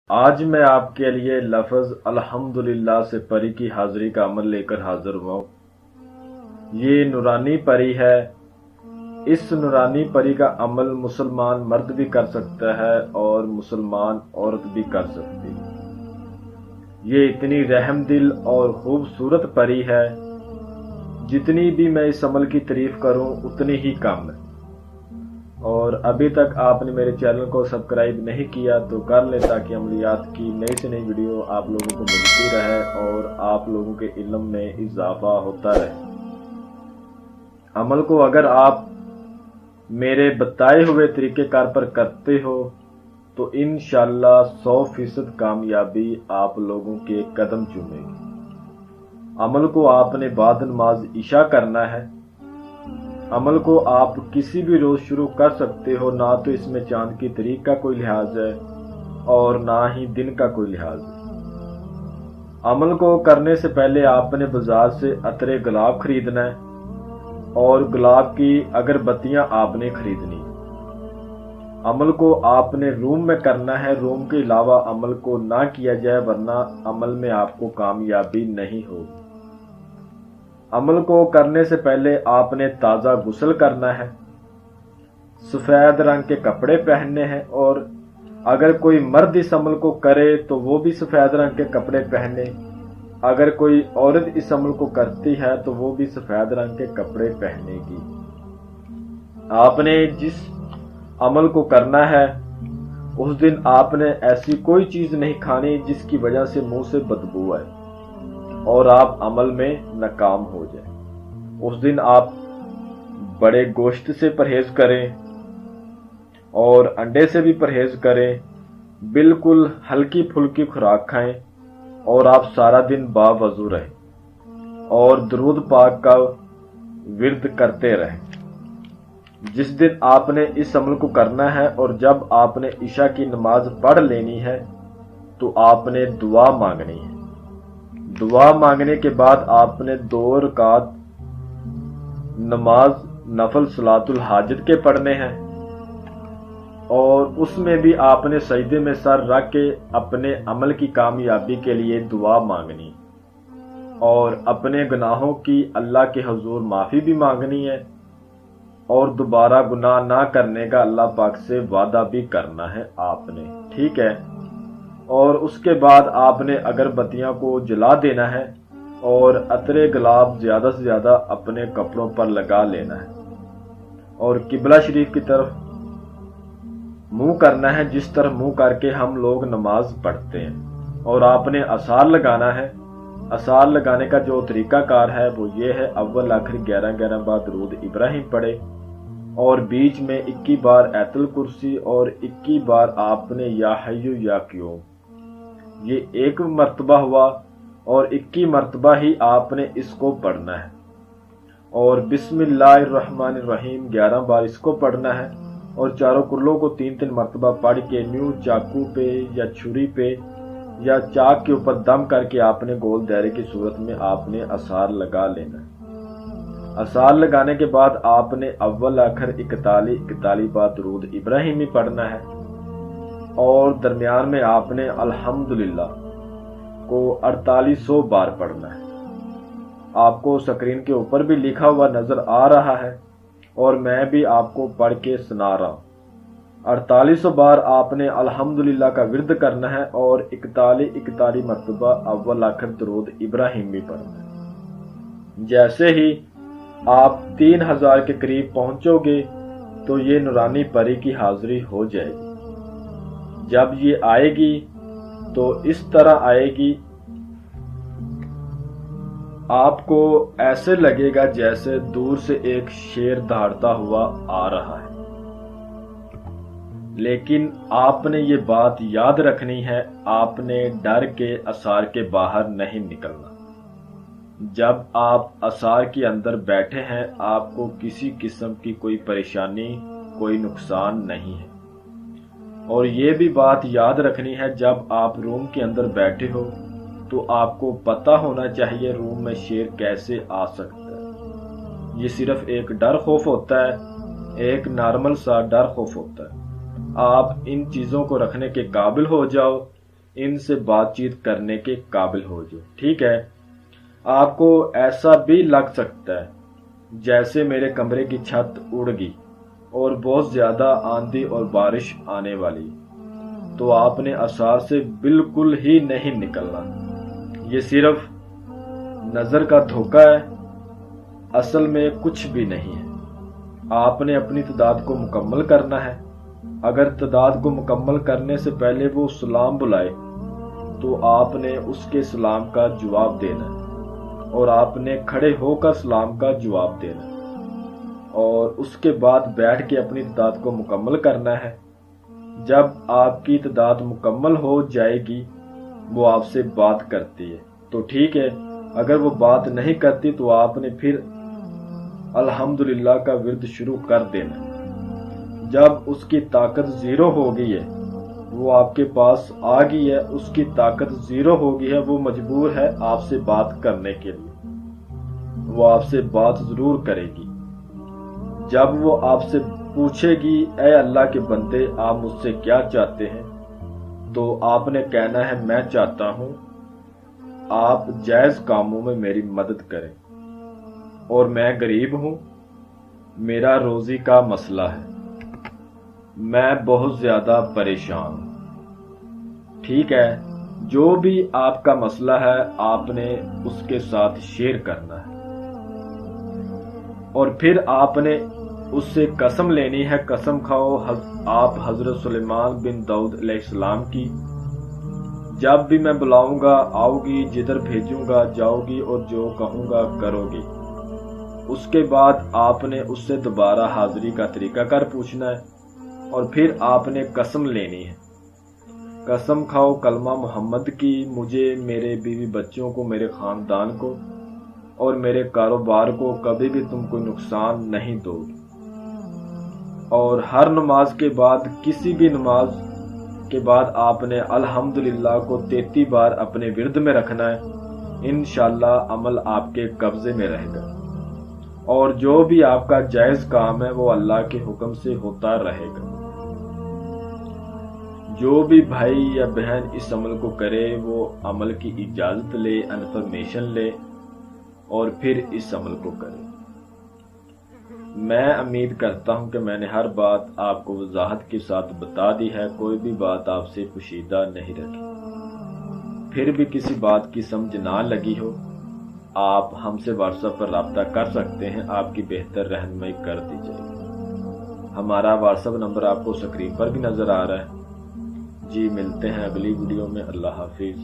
آج میں آپ کے لیے لفظ الحمدللہ سے پری کی حاضری کا عمل لے کر حاضر ہوا ہوں۔ یہ نورانی پری ہے۔ اس نورانی پری کا عمل مسلمان مرد بھی کر سکتا ہے اور مسلمان عورت بھی کر سکتی ہے۔ یہ اتنی رحم دل اور خوبصورت پری ہے، جتنی بھی میں اس عمل کی تعریف کروں اتنی ہی کم ہے۔ اور ابھی تک آپ نے میرے چینل کو سبسکرائب نہیں کیا تو کر لیں، تاکہ عملیات کی نئی سے نئی ویڈیو آپ لوگوں کو ملتی رہے اور آپ لوگوں کے علم میں اضافہ ہوتا رہے۔ عمل کو اگر آپ میرے بتائے ہوئے طریقہ کار پر کرتے ہو تو انشاءاللہ 100% کامیابی آپ لوگوں کے قدم چومے گی۔ عمل کو آپ نے بعد نماز عشاء کرنا ہے۔ عمل کو آپ کسی بھی روز شروع کر سکتے ہو، نہ تو اس میں چاند کی تاریخ کا کوئی لحاظ ہے اور نہ ہی دن کا کوئی لحاظ ہے۔ عمل کو کرنے سے پہلے آپ نے بازار سے عطر گلاب خریدنا ہے اور گلاب کی اگربتیاں آپ نے خریدنی ہیں۔ عمل کو آپ نے روم میں کرنا ہے، روم کے علاوہ عمل کو نہ کیا جائے، ورنہ عمل میں آپ کو کامیابی نہیں ہوگی۔ عمل کو کرنے سے پہلے آپ نے تازہ غسل کرنا ہے، سفید رنگ کے کپڑے پہننے ہیں، اور اگر کوئی مرد اس عمل کو کرے تو وہ بھی سفید رنگ کے کپڑے پہنے، اگر کوئی عورت اس عمل کو کرتی ہے تو وہ بھی سفید رنگ کے کپڑے پہنے گی۔ آپ نے جس عمل کو کرنا ہے اس دن آپ نے ایسی کوئی چیز نہیں کھانی جس کی وجہ سے منہ سے بدبو آئے اور آپ عمل میں ناکام ہو جائیں۔ اس دن آپ بڑے گوشت سے پرہیز کریں اور انڈے سے بھی پرہیز کریں، بالکل ہلکی پھلکی خوراک کھائیں اور آپ سارا دن باوضو رہیں اور درود پاک کا ورد کرتے رہیں۔ جس دن آپ نے اس عمل کو کرنا ہے اور جب آپ نے عشاء کی نماز پڑھ لینی ہے تو آپ نے دعا مانگنی ہے۔ دعا مانگنے کے بعد آپ نے 2 رکعت نماز نفل صلاۃ الحاجت کے پڑھنے ہیں، اور اس میں بھی آپ نے سجدے میں سر رکھ کے اپنے عمل کی کامیابی کے لیے دعا مانگنی اور اپنے گناہوں کی اللہ کے حضور معافی بھی مانگنی ہے، اور دوبارہ گناہ نہ کرنے کا اللہ پاک سے وعدہ بھی کرنا ہے آپ نے، ٹھیک ہے۔ اور اس کے بعد آپ نے اگربتیاں کو جلا دینا ہے اور عطر گلاب زیادہ سے زیادہ اپنے کپڑوں پر لگا لینا ہے اور قبلہ شریف کی طرف منہ کرنا ہے، جس طرح منہ کر کے ہم لوگ نماز پڑھتے ہیں، اور آپ نے اثار لگانا ہے۔ اثار لگانے کا جو طریقہ کار ہے وہ یہ ہے، اول آخر 11 بار درود ابراہیم پڑھے اور بیچ میں 21 بار آیت الکرسی اور 21 بار آپ نے یا حی یا قیوم، یہ 1 مرتبہ ہوا، اور 21 مرتبہ ہی آپ نے اس کو پڑھنا ہے، اور بسم اللہ الرحمن الرحیم 11 بار اس کو پڑھنا ہے، اور چاروں کلوں کو 3 مرتبہ پڑھ کے نیو چاقو پہ یا چھری پہ یا چاک کے اوپر دم کر کے آپ نے گول دائرے کی صورت میں آپ نے اثار لگا لینا ہے۔ اثار لگانے کے بعد آپ نے اول آخر 41 بار درود ابراہیمی پڑھنا ہے، اور درمیان میں آپ نے الحمدللہ کو 4800 بار پڑھنا ہے۔ آپ کو سکرین کے اوپر بھی لکھا ہوا نظر آ رہا ہے اور میں بھی آپ کو پڑھ کے سنا رہا ہوں۔ 4800 بار آپ نے الحمدللہ کا ورد کرنا ہے اور 41 مرتبہ اول آخر درود ابراہیمی پڑھنا ہے۔ جیسے ہی آپ 3000 کے قریب پہنچو گے تو یہ نورانی پری کی حاضری ہو جائے گی۔ جب یہ آئے گی تو اس طرح آئے گی، آپ کو ایسے لگے گا جیسے دور سے ایک شیر دہاڑتا ہوا آ رہا ہے، لیکن آپ نے یہ بات یاد رکھنی ہے، آپ نے ڈر کے اثار کے باہر نہیں نکلنا۔ جب آپ اثار کے اندر بیٹھے ہیں آپ کو کسی قسم کی کوئی پریشانی، کوئی نقصان نہیں ہے، اور یہ بھی بات یاد رکھنی ہے جب آپ روم کے اندر بیٹھے ہو تو آپ کو پتہ ہونا چاہیے روم میں شیر کیسے آ سکتا ہے۔ یہ صرف ایک ڈر خوف ہوتا ہے، ایک نارمل سا ڈر خوف ہوتا ہے۔ آپ ان چیزوں کو رکھنے کے قابل ہو جاؤ ان سے بات چیت کرنے کے قابل ہو جائے. ٹھیک ہے، آپ کو ایسا بھی لگ سکتا ہے جیسے میرے کمرے کی چھت اڑ گئی اور بہت زیادہ آندھی اور بارش آنے والی، تو آپ نے آثار سے بالکل ہی نہیں نکلنا. یہ صرف نظر کا دھوکہ ہے، اصل میں کچھ بھی نہیں ہے. آپ نے اپنی تعداد کو مکمل کرنا ہے. اگر تعداد کو مکمل کرنے سے پہلے وہ سلام بلائے تو آپ نے اس کے سلام کا جواب دینا ہے، اور آپ نے کھڑے ہو کر سلام کا جواب دینا ہے، اور اس کے بعد بیٹھ کے اپنی تعداد کو مکمل کرنا ہے. جب آپ کی تعداد مکمل ہو جائے گی وہ آپ سے بات کرتی ہے تو ٹھیک ہے، اگر وہ بات نہیں کرتی تو آپ نے پھر الحمدللہ کا ورد شروع کر دینا. جب اس کی طاقت زیرو ہو گئی ہے، وہ آپ کے پاس آ گئی ہے، اس کی طاقت زیرو ہو گئی ہے، وہ مجبور ہے آپ سے بات کرنے کے لیے. وہ آپ سے بات ضرور کرے گی. جب وہ آپ سے پوچھے گی اے اللہ کے بندے آپ مجھ سے کیا چاہتے ہیں، تو آپ نے کہنا ہے میں چاہتا ہوں آپ جائز کاموں میں میری مدد کریں، اور میں غریب ہوں، میرا روزی کا مسئلہ ہے، میں بہت زیادہ پریشان ہوں. ٹھیک ہے، جو بھی آپ کا مسئلہ ہے آپ نے اس کے ساتھ شیئر کرنا ہے، اور پھر آپ نے اس سے قسم لینی ہے. قسم کھاؤ آپ حضرت سلیمان بن داؤد علیہ السلام کی، جب بھی میں بلاؤں گا آؤ گی، جدھر بھیجوں گا جاؤ گی، اور جو کہوں گا کرو گی. اس کے بعد آپ نے اس سے دوبارہ حاضری کا طریقہ کار پوچھنا ہے، اور پھر آپ نے قسم لینی ہے. قسم کھاؤ کلمہ محمد کی، مجھے، میرے بیوی بچوں کو، میرے خاندان کو اور میرے کاروبار کو کبھی بھی تم کو نقصان نہیں دو گی. اور ہر نماز کے بعد، کسی بھی نماز کے بعد آپ نے الحمدللہ کو 33 بار اپنے ورد میں رکھنا ہے. انشاءاللہ عمل آپ کے قبضے میں رہے گا، اور جو بھی آپ کا جائز کام ہے وہ اللہ کے حکم سے ہوتا رہے گا. جو بھی بھائی یا بہن اس عمل کو کرے وہ عمل کی اجازت لے، انفارمیشن لے، اور پھر اس عمل کو کرے. میں امید کرتا ہوں کہ میں نے ہر بات آپ کو وضاحت کے ساتھ بتا دی ہے، کوئی بھی بات آپ سے پوشیدہ نہیں رکھی. پھر بھی کسی بات کی سمجھ نہ لگی ہو آپ ہم سے واٹس ایپ پر رابطہ کر سکتے ہیں، آپ کی بہتر رہنمائی کر دی جائے گی. ہمارا واٹس ایپ نمبر آپ کو اسکرین پر بھی نظر آ رہا ہے. جی ملتے ہیں اگلی ویڈیو میں. اللہ حافظ.